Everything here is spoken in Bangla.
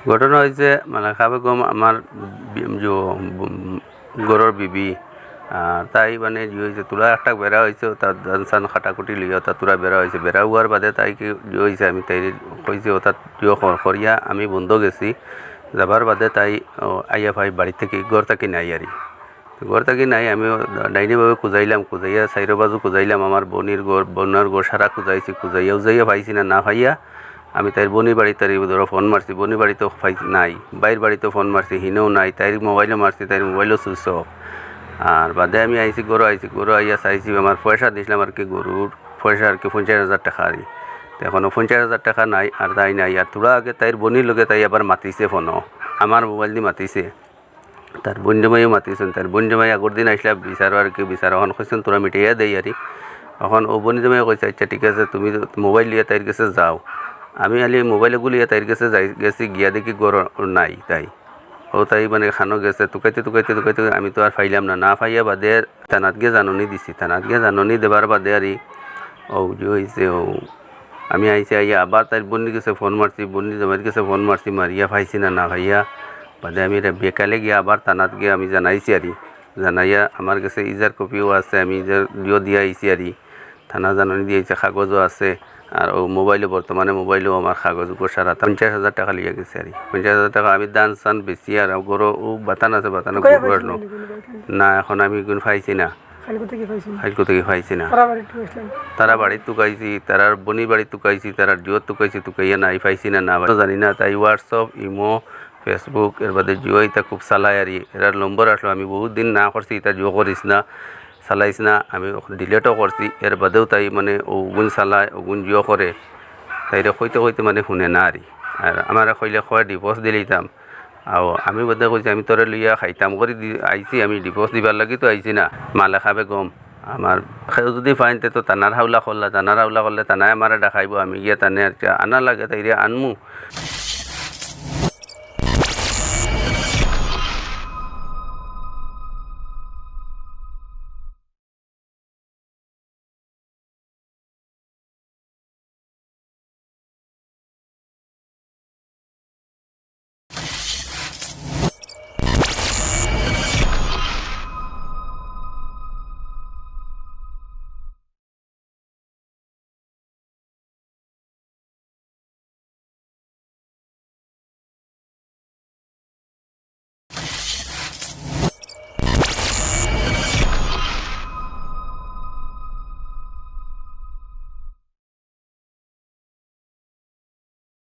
ঘটনা হয়েছে মালেকা বেগম আমার গরর বিবি তাই মানে যে হয়েছে তুলা একটা বেড়া হয়েছে তার ধান সান খাটাকুটি লিয়ে তা তুলা বেড়া হয়েছে বেড়া হওয়ার বাদে তাই কি যে হয়েছে আমি তাই কইছি ও তার করিয়া আমি বন্ধ গেছি যাবার বাদে তাই আইয়া ভাই বাড়ি থেকে ঘর থাকি নাই আরি ঘর থাকি নাই আমি ডাইনিভাবে খুঁজাইলাম খুঁজাইয়া চাইরো বাজু খুঁজাইলাম আমার বনার ঘর সারা খুঁজাইছি খুঁজাইয়া উজাইয়া পাইছি না পাইয়া আমি তাইর বনির বাড়িতে ধরো ফোন মারছি বনির বাড়িতেও নাই বাইর বাড়িতেও ফোন মারছি হিনেও নাই তাইর মোবাইলও মারছি তাইর মোবাইলও সুইচ অফ আর বাদে আমি আইছি গরু আইয়া চাইছি আমার পয়সা দিয়েছিলাম আর কি গরুর পয়সা আর কি 50,000 টাকা আরি এখনও 50,000 টাকা নাই আর তাই নাই আর তোরা আগে তাইর বনির লগে তাই আবার মাতিছে ফোনও আমার মোবাইল দিয়ে মাতিছে তার বন্ধুমাইও মাতিছেন তার বন্ধুমাই আগর দিন আসলে বিচারো আর কি বিচার এখন কইছেন তোরা মিটাইয়া দেই আরি এখন ও বন্ধুমাই কইছে আচ্ছা ঠিক আছে তুমি মোবাইল লিয়ে তাইর কাছে যাও আমি আলি মোবাইলগুলো তাইর কাছে গেছি গিয়া দেখি গরু নাই তাই ও তাই মানে খানো গেছে টুকাইতে আমি তো আর ফাইলাম না ফাইয়া বাদে থানাত গিয়ে জাননি দিছি থানাত গিয়ে জাননি দেবার বাদে আরি ও যে হয়েছে ও আমি আইসি আইয়া আবার তাই বন্দির কাছে ফোন মারছি বন্দি জামাইয়ের কাছে ফোন মারছি মারিয়া পাইছি না ভাইয়া বাদে আমি বেকালে গিয়ে আবার থানাত গিয়ে আমি জানাইছি আরি জানাইয়া আমার কাছে ইজার কপিও আছে আমি ইজার দিয়া আইছি আরি থানা জানানি দিয়েছে কাগজও আছে আর ও বর্তমানে মোবাইলেও আমার কাগজ সারা 50,000 টাকা লিয়ে গেছে আর 50,000 টাকা আমি দান সান বেশি আর গরো ও বাতান আছে বাতানো করলো না এখন আমি কোন পাইছি না ফাইল থেকে পাইছি না তারা বাড়ি তুকাইছি তারার বনি বাড়ি তুকাইছি তারার জিও তুকাইয়া নাই পাইছি না জানি না তাই হোয়াটসঅ্যাপ ইমো ফেসবুক এর বাদে জিও এটা খুব চালায় আর এরার নম্বর আসলো আমি বহুত দিন না করছি এটা জিও করিস না চালাইছ না আমি ডিলেটও করছি এর বাদেও তাই মানে ওগুন চালায় ওগুন জিও করে তাইরে কইতে মানে শুনে না আর আমার কইলে কয় ডিভোর্স দিলিতাম আৰু আমি বাদে কইছি আমি তোরে লইয়া খাইতাম করে আইছি আমি ডিভোর্স দিবার লাগি তো আইছি না মালেকা বেগম আমার যদি ফাইনতে তো তানার হাওলা করলে তানায় আমার দেখাইব আমি গিয়া তানে আর আনা লাগে তাইরে আনমু